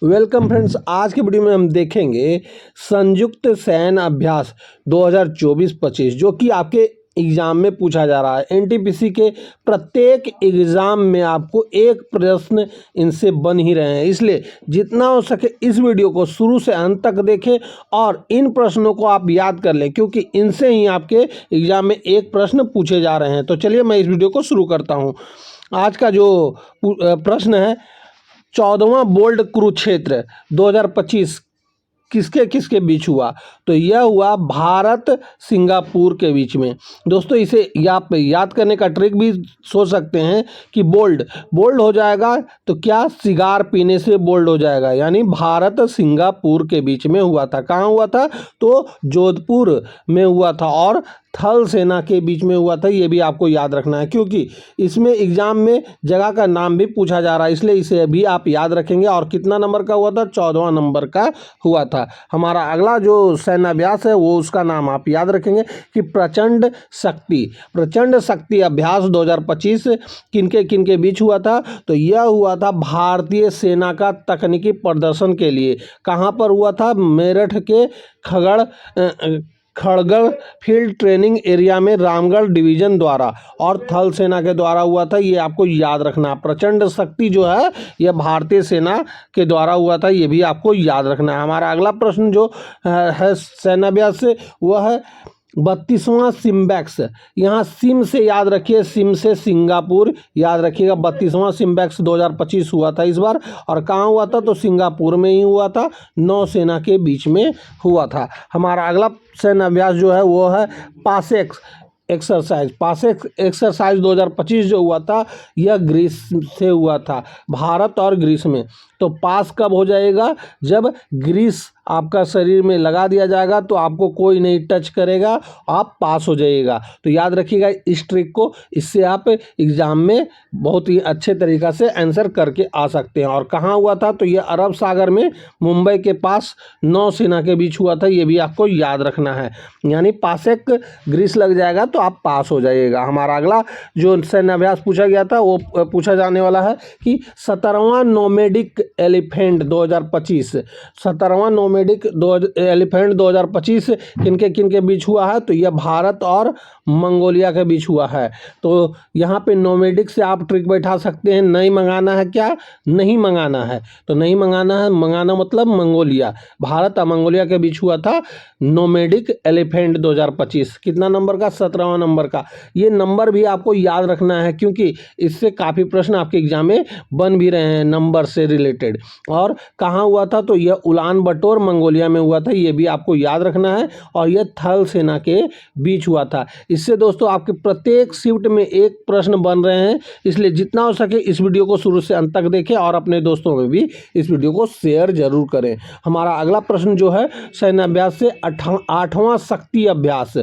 Welcome friends, आज के video में हम देखेंगे संयुक्त सैन्य अभ्यास 2024-25 जो कि आपके एग्ज़ाम में पूछा जा रहा है। एनटीपीसी के प्रत्येक एग्ज़ाम में आपको एक प्रश्न इनसे बन ही रहे हैं, इसलिए जितना हो सके इस वीडियो को शुरू से अंत तक देखें और इन प्रश्नों को आप याद कर लें, क्योंकि इनसे ही आपके एग्ज़ाम में एक प्रश्न पूछे जा रहे हैं। तो चलिए मैं इस वीडियो को शुरू करता हूँ। आज का जो प्रश्न है, 14वां बोल्ड कुरुक्षेत्र 2025 किसके किसके बीच हुआ? तो यह हुआ भारत सिंगापुर के बीच में। दोस्तों, इसे आप याद करने का ट्रिक भी सोच सकते हैं कि बोल्ड हो जाएगा तो क्या सिगार पीने से बोल्ड हो जाएगा, यानी भारत सिंगापुर के बीच में हुआ था। कहाँ हुआ था? तो जोधपुर में हुआ था और थल सेना के बीच में हुआ था। ये भी आपको याद रखना है, क्योंकि इसमें एग्जाम में जगह का नाम भी पूछा जा रहा है, इसलिए इसे भी आप याद रखेंगे। और कितना नंबर का हुआ था? 14वां नंबर का हुआ था। हमारा अगला जो सैन्य अभ्यास है वो उसका नाम आप याद रखेंगे कि प्रचंड शक्ति अभ्यास 2025 किनके किनके बीच हुआ था? तो यह हुआ था भारतीय सेना का तकनीकी प्रदर्शन के लिए। कहाँ पर हुआ था? मेरठ के खड़गड़ फील्ड ट्रेनिंग एरिया में रामगढ़ डिवीजन द्वारा और थल सेना के द्वारा हुआ था। ये आपको याद रखना। प्रचंड शक्ति जो है यह भारतीय सेना के द्वारा हुआ था, ये भी आपको याद रखना है। हमारा अगला प्रश्न जो है सैन्य अभ्यास से, वह है 32वां सिम्बैक्स। यहाँ सिम से याद रखिए, सिम से सिंगापुर याद रखिएगा। 32वां सिम्बैक्स 2025 हुआ था इस बार। और कहाँ हुआ था? तो सिंगापुर में ही हुआ था, नौसेना के बीच में हुआ था। हमारा अगला सैन्य अभ्यास जो है वो है पासेक एक्सरसाइज 2025 जो हुआ था यह ग्रीस से हुआ था, भारत और ग्रीस में। तो पास कब हो जाएगा? जब ग्रीस आपका शरीर में लगा दिया जाएगा तो आपको कोई नहीं टच करेगा, आप पास हो जाइएगा। तो याद रखिएगा इस ट्रिक को, इससे आप एग्ज़ाम में बहुत ही अच्छे तरीक़ा से आंसर करके आ सकते हैं। और कहाँ हुआ था? तो ये अरब सागर में, मुंबई के पास नौसेना के बीच हुआ था। ये भी आपको याद रखना है, यानी पासेक ग्रीस लग जाएगा तो आप पास हो जाइएगा। हमारा अगला जो सैन्य अभ्यास पूछा गया था वो पूछा जाने वाला है कि 17वां नोमैडिक एलिफेंट 2025 17वां नोमैडिक एलिफेंट 2025 किनके किनके बीच हुआ है? तो यह भारत और मंगोलिया के बीच हुआ है। तो यहाँ पे नोमैडिक से आप ट्रिक बैठा सकते हैं, नहीं मंगाना है क्या? नहीं मंगाना है, तो नहीं मंगाना है, मंगाना मतलब मंगोलिया। भारत और मंगोलिया के बीच हुआ था नोमैडिक एलिफेंट 2025। कितना नंबर का? 17वां नंबर का। ये नंबर भी आपको याद रखना है, क्योंकि इससे काफ़ी प्रश्न आपके एग्जाम में बन भी रहे हैं नंबर से रिलेटेड। और कहाँ हुआ था? तो यह उलान बटोर मंगोलिया में हुआ था, ये भी आपको याद रखना है। और यह थल सेना के बीच हुआ था। इससे दोस्तों आपके प्रत्येक शिफ्ट में एक प्रश्न बन रहे हैं, इसलिए जितना हो सके इस वीडियो को शुरू से अंत तक देखें और अपने दोस्तों में भी इस वीडियो को शेयर जरूर करें। हमारा अगला प्रश्न जो है सैन्य अभ्यास से 8वां शक्ति अभ्यास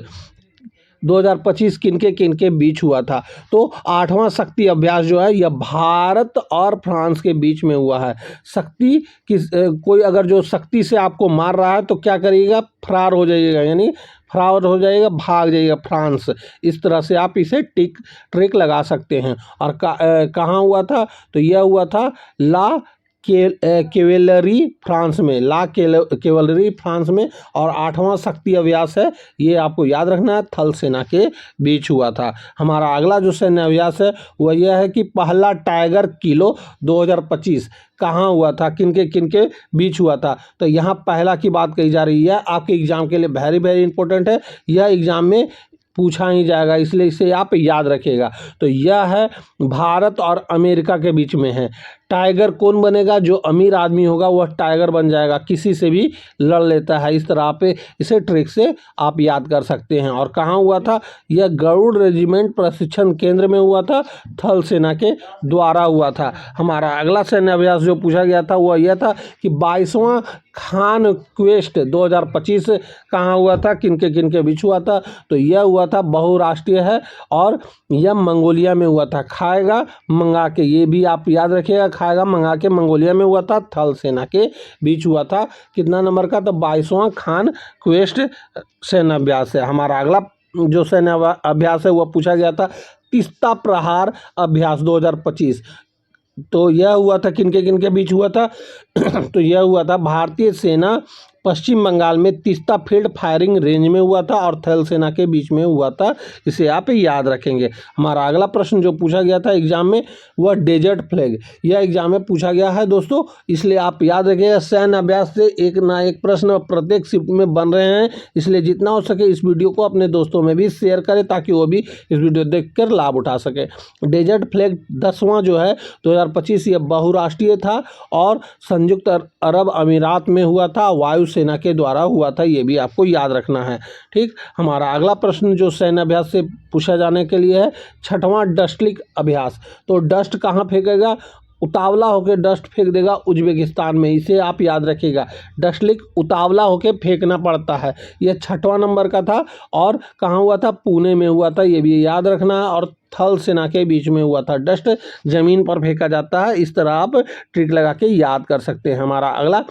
2025 किनके बीच हुआ था? तो 8वां शक्ति अभ्यास जो है यह भारत और फ्रांस के बीच में हुआ है। शक्ति कोई अगर जो शक्ति से आपको मार रहा है तो क्या करिएगा? फरार हो जाइएगा, यानी फरार हो जाएगा, भाग जाइएगा फ्रांस। इस तरह से आप इसे ट्रिक लगा सकते हैं। और कहाँ हुआ था? तो यह हुआ था केवलरी फ्रांस में, केवलरी फ्रांस में। और 8वां शक्ति अभ्यास है, ये आपको याद रखना है, थल सेना के बीच हुआ था। हमारा अगला जो सैन्य अभ्यास है वह यह है कि पहला टाइगर किलो 2025 कहाँ हुआ था, किनके किनके बीच हुआ था? तो यहाँ पहला की बात कही जा रही है, आपके एग्जाम के लिए वेरी वेरी इंपॉर्टेंट है। यह एग्जाम में पूछा ही जाएगा, इसलिए इसे आप याद रखिएगा। तो यह है भारत और अमेरिका के बीच में है। टाइगर कौन बनेगा? जो अमीर आदमी होगा वह टाइगर बन जाएगा, किसी से भी लड़ लेता है। इस तरह पे इसे ट्रिक से आप याद कर सकते हैं। और कहाँ हुआ था? यह गरुड़ रेजिमेंट प्रशिक्षण केंद्र में हुआ था, थल सेना के द्वारा हुआ था। हमारा अगला सैन्य अभ्यास जो पूछा गया था वह यह था कि 22वां खान क्वेस्ट 2025 कहाँ हुआ था, किनके किनके बीच हुआ था? तो यह हुआ था बहुराष्ट्रीय है और यह मंगोलिया में हुआ था। खाएगा मंगा के, ये भी आप याद रखिएगा, खाएगा मंगा के मंगोलिया में हुआ था, थल सेना के बीच हुआ था। कितना नंबर का? तो 22वां खान क्वेस्ट सैन्य अभ्यास है। हमारा अगला जो सैन्य अभ्यास है वह पूछा गया था तीस्ता प्रहार अभ्यास 2025 तो यह हुआ था किन के बीच हुआ था तो यह हुआ था भारतीय सेना पश्चिम बंगाल में तीस्ता फील्ड फायरिंग रेंज में हुआ था और थल सेना के बीच में हुआ था। इसे आप याद रखेंगे। हमारा अगला प्रश्न जो पूछा गया था एग्जाम में वह डेजर्ट फ्लैग, यह एग्जाम में पूछा गया है दोस्तों, इसलिए आप याद रखिएगा। सैन्य अभ्यास से एक ना एक प्रश्न प्रत्येक शिफ्ट में बन रहे हैं, इसलिए जितना हो सके इस वीडियो को अपने दोस्तों में भी शेयर करें ताकि वो भी इस वीडियो देखकर लाभ उठा सके। डेजर्ट फ्लैग 10वां जो है 2025 यह बहुराष्ट्रीय था और संयुक्त अरब अमीरात में हुआ था, वायुसेना के द्वारा हुआ था, ये भी आपको याद रखना है। ठीक, हमारा अगला प्रश्न जो सैन्य अभ्यास से पूछा जाने के लिए है 6वां डस्टलिक अभ्यास। तो डस्ट कहाँ फेंकेगा, उतावला होकर डस्ट फेंक देगा उज्बेकिस्तान में, इसे आप याद रखिएगा। डस्टलिक उतावला होकर फेंकना पड़ता है। यह 6वां नंबर का था और कहाँ हुआ था, पुणे में हुआ था, ये भी याद रखना है। और थल सेना के बीच में हुआ था। डस्ट जमीन पर फेंका जाता है, इस तरह आप ट्रिक लगा के याद कर सकते हैं। हमारा अगला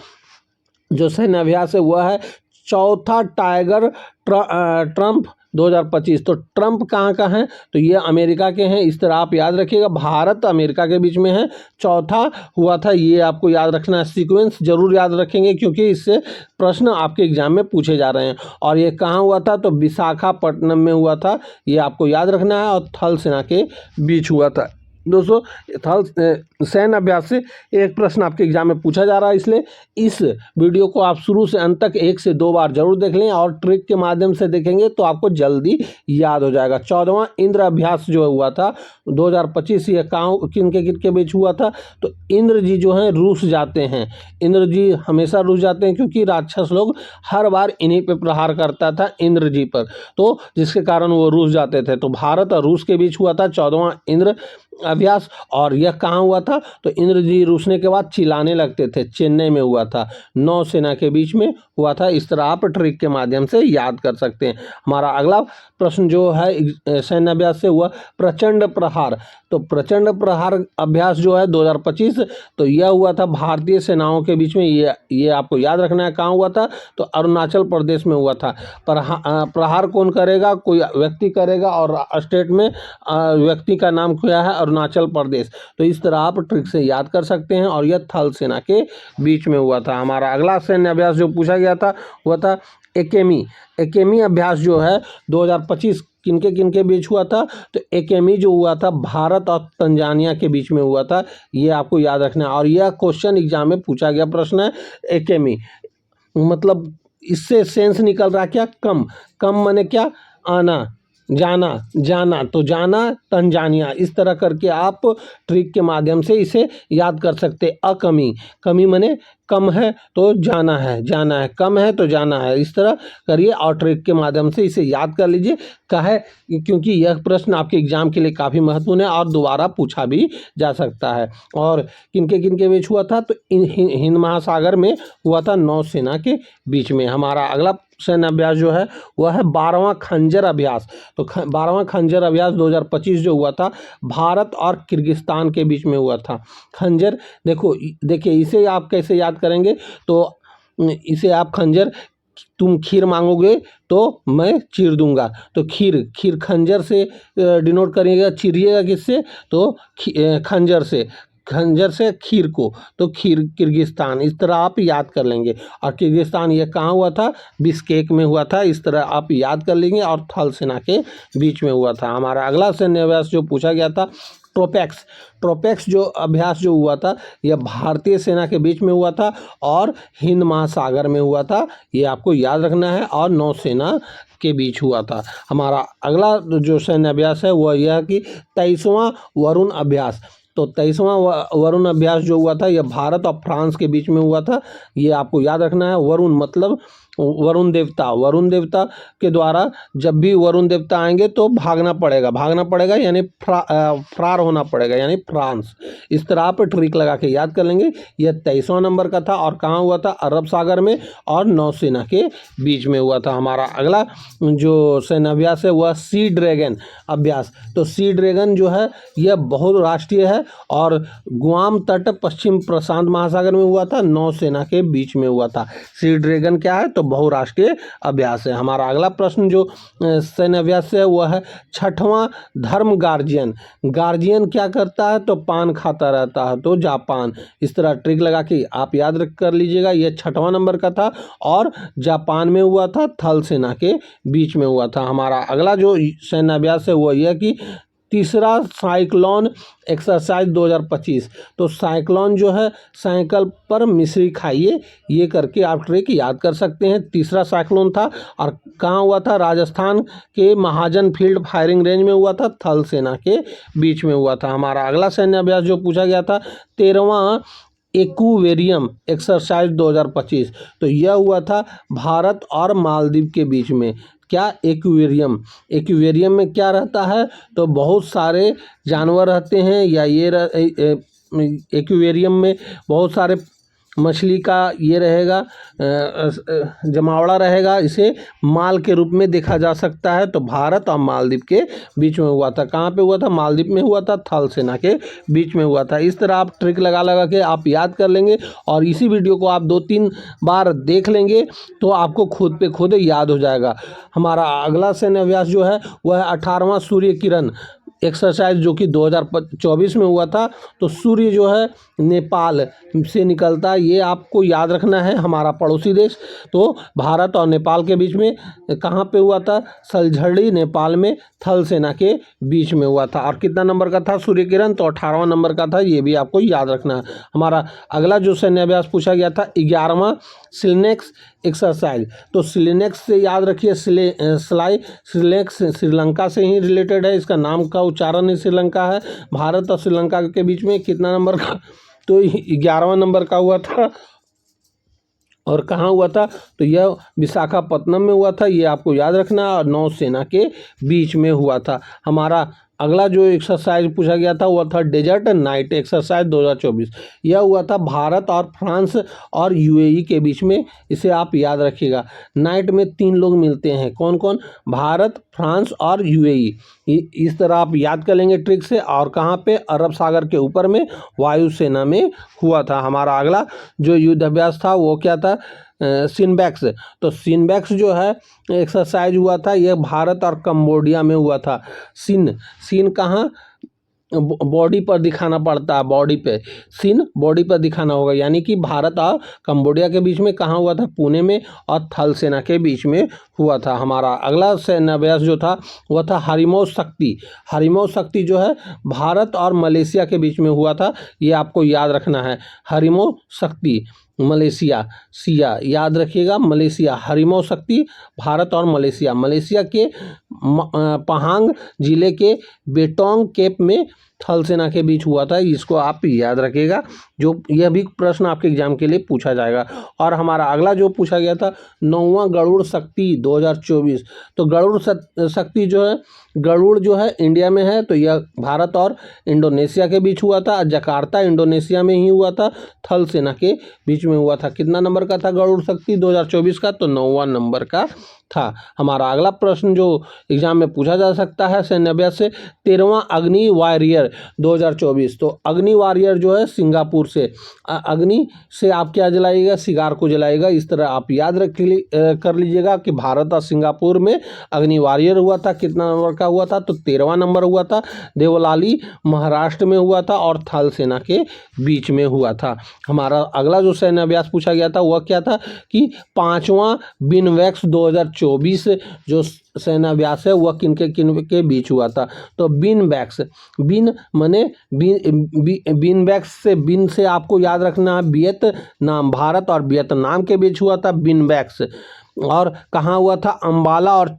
जो सैन्य अभ्यास है वह है चौथा टाइगर ट्रंप 2025। तो ट्रंप कहाँ का है, तो ये अमेरिका के हैं, इस तरह आप याद रखिएगा। भारत अमेरिका के बीच में है, चौथा हुआ था, ये आपको याद रखना है। सीक्वेंस जरूर याद रखेंगे क्योंकि इससे प्रश्न आपके एग्जाम में पूछे जा रहे हैं। और ये कहाँ हुआ था, तो विशाखापट्टनम में हुआ था, ये आपको याद रखना है। और थल सेना के बीच हुआ था। दोस्तों थल सैन्य अभ्यास से एक प्रश्न आपके एग्जाम में पूछा जा रहा है, इसलिए इस वीडियो को आप शुरू से अंत तक 1 से 2 बार जरूर देख लें और ट्रिक के माध्यम से देखेंगे तो आपको जल्दी याद हो जाएगा। 14वां इंद्र अभ्यास जो हुआ था 2025, ये किन के बीच हुआ था, तो इंद्र जी जो हैं रूस जाते हैं। इंद्र जी हमेशा रूस जाते हैं क्योंकि राक्षस लोग हर बार इन्हीं पे प्रहार करता था इंद्र जी पर, तो जिसके कारण वो रूस जाते थे। तो भारत और रूस के बीच हुआ था 14वां इंद्र अभ्यास। और यह कहाँ हुआ था, तो इंद्र जी रूसने के बाद चिल्लाने लगते थे, चेन्नई में हुआ था, नौसेना के बीच में हुआ था। इस तरह आप ट्रिक के माध्यम से याद कर सकते हैं। हमारा अगला प्रश्न जो है सैन्य अभ्यास से हुआ प्रचंड प्रहार। तो प्रचंड प्रहार अभ्यास जो है 2025, तो यह हुआ था भारतीय सेनाओं के बीच में, ये आपको याद रखना है। कहाँ हुआ था, तो अरुणाचल प्रदेश में हुआ था। प्रहार कौन करेगा, कोई व्यक्ति करेगा और स्टेट में व्यक्ति का नाम क्या है, अरुणाचल प्रदेश। तो इस तरह आप ट्रिक से याद कर सकते हैं और यह थल सेना के बीच में हुआ था। हमारा अगला सैन्य अभ्यास जो पूछा गया था वह था एकेमी अभ्यास जो है 2025 किनके बीच हुआ था, तो एकेमी जो हुआ था भारत और तंजानिया के बीच में हुआ था, ये आपको याद रखना है। और यह क्वेश्चन एग्जाम में पूछा गया प्रश्न है। एकेमी मतलब इससे सेंस निकल रहा क्या, कम माने क्या, आना जाना, तो जाना तंजानिया, इस तरह करके आप ट्रिक के माध्यम से इसे याद कर सकते। कमी माने कम है तो जाना है, कम है तो जाना है, इस तरह करिए और ट्रिक के माध्यम से इसे याद कर लीजिए। काहे, क्योंकि यह प्रश्न आपके एग्जाम के लिए काफ़ी महत्वपूर्ण है और दोबारा पूछा भी जा सकता है। और किनके बीच हुआ था, तो हिंद महासागर में हुआ था, नौसेना के बीच में। हमारा अगला सैन्य अभ्यास जो है वह है 12वां खंजर अभ्यास। तो 12वां खंजर अभ्यास 2025 जो हुआ था भारत और किर्गिस्तान के बीच में हुआ था। खंजर देखिए इसे आप कैसे याद करेंगे, तो इसे आप खंजर, तुम खीर मांगोगे तो मैं चीर दूंगा, तो खीर खंजर से डिनोट करिएगा, चीरिएगा किससे, तो खंजर से खीर को, तो किर्गिस्तान, इस तरह आप याद कर लेंगे। और किर्गिस्तान ये कहाँ हुआ था, बिश्केक में हुआ था, इस तरह आप याद कर लेंगे और थल सेना के बीच में हुआ था। हमारा अगला सैन्य अभ्यास जो पूछा गया था ट्रोपेक्स जो अभ्यास जो हुआ था यह भारतीय सेना के बीच में हुआ था और हिंद महासागर में हुआ था, ये आपको याद रखना है, और नौसेना के बीच हुआ था। हमारा अगला जो सैन्य अभ्यास है वह यह कि 23वां वरुण अभ्यास। तो 23वां वरुण अभ्यास जो हुआ था यह भारत और फ्रांस के बीच में हुआ था, ये आपको याद रखना है। वरुण मतलब वरुण देवता के द्वारा जब भी वरुण देवता आएंगे तो भागना पड़ेगा यानी फरार होना पड़ेगा, यानी फ्रांस। इस तरह आप ट्रिक लगा के याद कर लेंगे। यह 23वां नंबर का था और कहाँ हुआ था, अरब सागर में और नौसेना के बीच में हुआ था। हमारा अगला जो सैन्य अभ्यास है वह सी ड्रैगन अभ्यास। तो सी ड्रैगन जो है यह बहुराष्ट्रीय है और गुआम तट पश्चिम प्रशांत महासागर में हुआ था, नौसेना के बीच में हुआ था। सी ड्रैगन क्या है, तो तो बहुराष्ट्रीय अभ्यास है। हमारा अगला प्रश्न जो सैन्य अभ्यास है वह है 6वां धर्म गार्जियन। गार्जियन क्या करता है तो पान खाता रहता है, तो जापान। इस तरह ट्रिक लगा के आप याद रख कर लीजिएगा। यह 6वां नंबर का था और जापान में हुआ था, थल सेना के बीच में हुआ था। हमारा अगला जो सैन्य अभ्यास है वो यह कि तीसरा साइक्लोन एक्सरसाइज 2025। तो साइक्लोन जो है साइकिल पर मिश्री खाइए, ये करके आप ट्रिक याद कर सकते हैं। तीसरा साइक्लोन था और कहाँ हुआ था, राजस्थान के महाजन फील्ड फायरिंग रेंज में हुआ था, थल सेना के बीच में हुआ था। हमारा अगला सैन्य अभ्यास जो पूछा गया था 13वां एक्वेरियम एक्सरसाइज 2025। तो यह हुआ था भारत और मालदीव के बीच में। क्या एक्वेरियम, एक्वेरियम में क्या रहता है तो बहुत सारे जानवर रहते हैं, या एक्वेरियम में बहुत सारे मछली का ये रहेगा, जमावड़ा रहेगा। इसे माल के रूप में देखा जा सकता है। तो भारत और मालदीव के बीच में हुआ था। कहाँ पे हुआ था, मालदीव में हुआ था, थल सेना के बीच में हुआ था। इस तरह आप ट्रिक लगा लगा के आप याद कर लेंगे और इसी वीडियो को आप 2-3 बार देख लेंगे तो आपको खुद पे खुद याद हो जाएगा। हमारा अगला सैन्य अभ्यास जो है वह है 18वां सूर्य किरण एक्सरसाइज जो कि 2024 में हुआ था। तो सूर्य जो है नेपाल से निकलता है, ये आपको याद रखना है, हमारा पड़ोसी देश। तो भारत और नेपाल के बीच में कहाँ पे हुआ था, सलझड़ी नेपाल में, थल सेना के बीच में हुआ था। और कितना नंबर का था सूर्य किरण, तो 18वां नंबर का था, ये भी आपको याद रखना है। हमारा अगला जो सैन्य अभ्यास पूछा गया था 11वां सिलेनेक्स एक्सरसाइज। तो सिलेनेक्स से याद रखिए, सिलेनेक्स श्रीलंका से ही रिलेटेड है, इसका नाम का उच्चारण ही श्रीलंका है। भारत और श्रीलंका के बीच में कितना नंबर का, तो 11वां नंबर का हुआ था। और कहाँ हुआ था तो यह विशाखापत्तनम में हुआ था, ये आपको याद रखना, और नौसेना के बीच में हुआ था। हमारा अगला जो एक्सरसाइज पूछा गया था वह था डेजर्ट नाइट एक्सरसाइज 2024। यह हुआ था भारत और फ्रांस और यूएई के बीच में, इसे आप याद रखिएगा। नाइट में 3 लोग मिलते हैं, कौन कौन, भारत, फ्रांस और यूएई। इस तरह आप याद कर लेंगे ट्रिक से। और कहाँ पे, अरब सागर के ऊपर में, वायुसेना में हुआ था। हमारा अगला जो युद्ध अभ्यास था वो क्या था, सिनबैक्स। तो सिनबैक्स जो है एक्सरसाइज हुआ था, यह भारत और कंबोडिया में हुआ था। सीन कहाँ, बॉडी पर दिखाना पड़ता है, बॉडी पे, सीन बॉडी पर दिखाना होगा। यानी कि भारत और कंबोडिया के बीच में कहाँ हुआ था, पुणे में, और थल सेना के बीच में हुआ था। हमारा अगला सैन्य अभ्यास जो था वह था हरिमौज शक्ति। हरिमौज शक्ति जो है भारत और मलेशिया के बीच में हुआ था, ये आपको याद रखना है। हरिमौज शक्ति मलेशिया, सिया याद रखिएगा, मलेशिया, हरिमौज शक्ति भारत और मलेशिया। मलेशिया के पहांग जिले के बेटोंग केप में थल सेना के बीच हुआ था, इसको आप याद रखिएगा, जो यह भी प्रश्न आपके एग्जाम के लिए पूछा जाएगा। और हमारा अगला जो पूछा गया था 9वां गरुड़ शक्ति 2024। तो गरुड़ शक्ति जो है, गरुड़ जो है इंडिया में है, तो यह भारत और इंडोनेशिया के बीच हुआ था। जकार्ता इंडोनेशिया में ही हुआ था, थल सेना के बीच में हुआ था। कितना नंबर का था गरुड़ शक्ति 2024 का, तो 9वां नंबर का था। हमारा अगला प्रश्न जो एग्जाम में पूछा जा सकता है सैन्य अभ्यास से 13वां अग्नि वॉरियर 2024। तो अग्नि वॉरियर जो है सिंगापुर से, अग्नि से आप क्या जलाइएगा, सिगार को जलाइएगा। इस तरह आप याद कर लीजिएगा कि भारत और सिंगापुर में अग्नि वॉरियर हुआ था। कितना नंबर का हुआ था, तो 13वां नंबर हुआ था। देवलाली महाराष्ट्र में हुआ था और थल सेना के बीच में हुआ था। हमारा अगला जो सैन्य अभ्यास पूछा गया था वह क्या था कि 5वां बिनवैक्स 2024 जो सैन्य अभ्यास है वह किन के बीच हुआ था। तो बिनवैक्स, बिन मने बिनवैक्स से, बिन से आपको याद रखना है वियतनाम, भारत और वियतनाम के बीच हुआ था बिनवैक्स। और कहाँ हुआ था, अंबाला और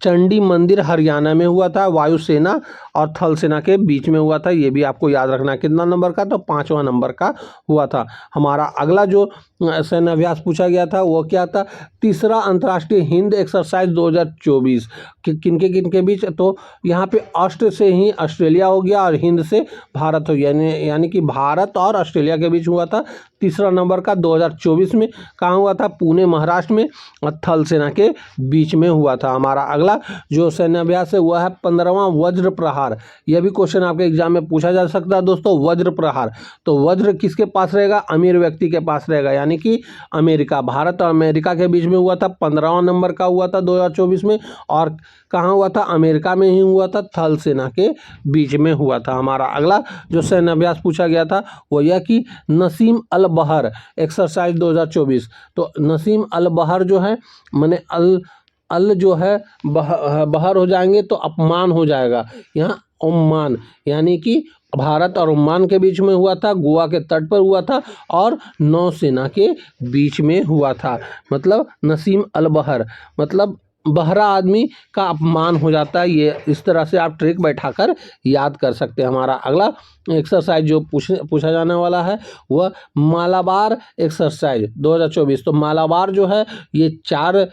चंडी मंदिर हरियाणा में हुआ था। वायुसेना और थल सेना के बीच में हुआ था, ये भी आपको याद रखना। कितना नंबर का, तो 5वां नंबर का हुआ था। हमारा अगला जो सैन्य अभ्यास पूछा गया था वो क्या था, तीसरा अंतर्राष्ट्रीय हिंद एक्सरसाइज 2024 किनके बीच। तो यहाँ पे अष्ट से ही ऑस्ट्रेलिया हो गया और हिंद से भारत हो गया, यानी कि भारत और ऑस्ट्रेलिया के बीच हुआ था। तीसरा नंबर का 2024 में कहाँ हुआ था, पुणे महाराष्ट्र में, और थल सेना के बीच में हुआ था। हमारा अगला जो सैन्य अभ्यास है वह है 15वां वज्र प्रहार प्रहार, यह भी क्वेश्चन आपके एग्जाम में पूछा जा सकता है दोस्तों। वज्र प्रहार, तो वज्र किसके पास रहेगा? अमीर व्यक्ति के पास रहेगा, यानी कि अमेरिका। भारत और अमेरिका के बीच में हुआ था, 15वां नंबर का हुआ था 2024 में। और कहाँ हुआ था? अमेरिका में ही हुआ था, थल सेना के बीच में हुआ था। हमारा अगला जो सैन्य अभ्यास पूछा गया था वो यह कि नसीम अल बहर एक्सरसाइज 2024। तो नसीम अल बहर जो है, मैंने अल जो है बहर हो जाएंगे तो अपमान हो जाएगा, यहाँ ओमान, यानी कि भारत और ओमान के बीच में हुआ था, गोवा के तट पर हुआ था और नौसेना के बीच में हुआ था। मतलब नसीम अल बहर मतलब बहरा आदमी का अपमान हो जाता है। ये इस तरह से आप ट्रिक बैठाकर याद कर सकते हैं। हमारा अगला एक्सरसाइज जो पूछा जाने वाला है वह मालाबार एक्सरसाइज 2024। तो मालाबार जो है ये 4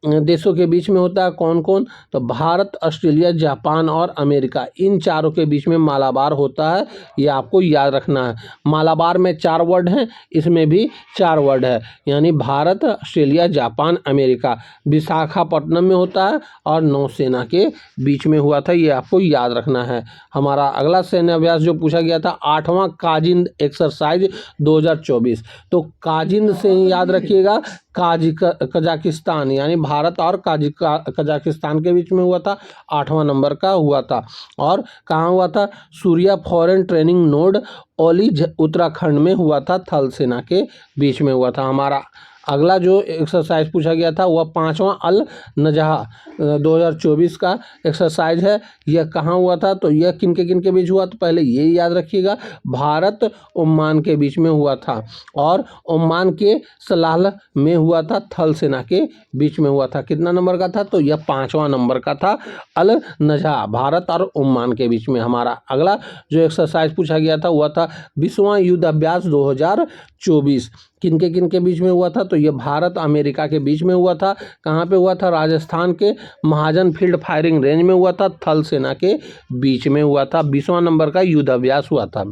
देशों के बीच में होता है। कौन कौन? तो भारत, ऑस्ट्रेलिया, जापान और अमेरिका, इन चारों के बीच में मालाबार होता है, ये आपको याद रखना है। मालाबार में 4 वर्ड हैं, इसमें भी 4 वर्ड है, यानी Bharat, Australia, Japan, America. Visakhapatnam में होता है और नौसेना के बीच में हुआ था, ये आपको याद रखना है। हमारा अगला सैन्य अभ्यास जो पूछा गया था 8वां काजिंद एक्सरसाइज 2024। तो काजिंद से ही याद रखिएगा, कजाकिस्तान, यानी भारत और कजाकिस्तान के बीच में हुआ था, 8वां नंबर का हुआ था। और कहाँ हुआ था? सूर्या फॉरेन ट्रेनिंग नोड ओली उत्तराखंड में हुआ था, थल सेना के बीच में हुआ था। हमारा अगला जो एक्सरसाइज पूछा गया था वह 5वां अल नजहा 2024 का एक्सरसाइज है। यह कहाँ हुआ था? तो यह किन के बीच हुआ? तो पहले ये याद रखिएगा, भारत ओमान के बीच में हुआ था और ओमान के सलाल में हुआ था, थल सेना के बीच में हुआ था। कितना नंबर का था? तो यह 5वां नंबर का था, अल नजहा, भारत और ओमान के बीच में। हमारा अगला जो एक्सरसाइज पूछा गया था वह था 20वां युद्ध अभ्यास 2024। किन के बीच में हुआ था? तो ये भारत अमेरिका के बीच में हुआ था। कहाँ पे हुआ था? राजस्थान के महाजन फील्ड फायरिंग रेंज में हुआ था, थल सेना के बीच में हुआ था। 20वां नंबर का युद्ध अभ्यास हुआ था।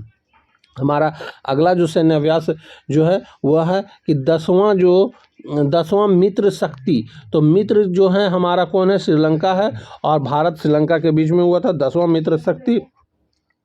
हमारा अगला जो सैन्य अभ्यास जो है वह है कि 10वां मित्र शक्ति। तो मित्र जो है हमारा कौन है? श्रीलंका है और भारत श्रीलंका के बीच में हुआ था। 10वां मित्र शक्ति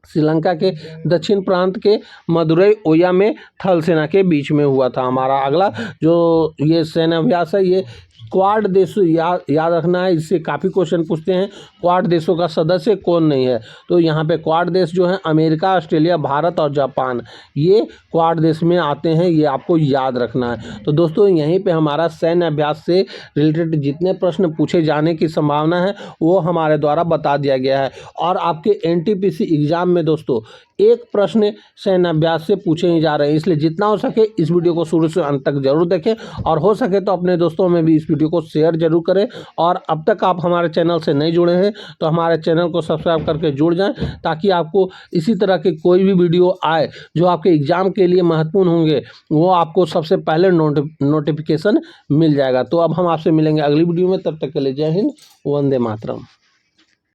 श्रीलंका के दक्षिण प्रांत के मदुरई ओया में थल सेना के बीच में हुआ था। हमारा अगला जो ये सैन्य अभ्यास है ये क्वाड देश याद रखना है, इससे काफ़ी क्वेश्चन पूछते हैं। क्वाड देशों का सदस्य कौन नहीं है? तो यहाँ पे क्वाड देश जो है अमेरिका, ऑस्ट्रेलिया, भारत और जापान, ये क्वाड देश में आते हैं, ये आपको याद रखना है। तो दोस्तों यहीं पे हमारा सैन्य अभ्यास से रिलेटेड जितने प्रश्न पूछे जाने की संभावना है वो हमारे द्वारा बता दिया गया है। और आपके NTPC एग्जाम में दोस्तों एक प्रश्न सैन्य अभ्यास से पूछे ही जा रहे हैं, इसलिए जितना हो सके इस वीडियो को शुरू से अंत तक जरूर देखें और हो सके तो अपने दोस्तों में भी इस वीडियो को शेयर जरूर करें। और अब तक आप हमारे चैनल से नहीं जुड़े हैं तो हमारे चैनल को सब्सक्राइब करके जुड़ जाएं, ताकि आपको इसी तरह के कोई भी वीडियो आए जो आपके एग्जाम के लिए महत्वपूर्ण होंगे वो आपको सबसे पहले नोटिफिकेशन मिल जाएगा। तो अब हम आपसे मिलेंगे अगली वीडियो में, तब तक के लिए जय हिंद, वंदे मातरम।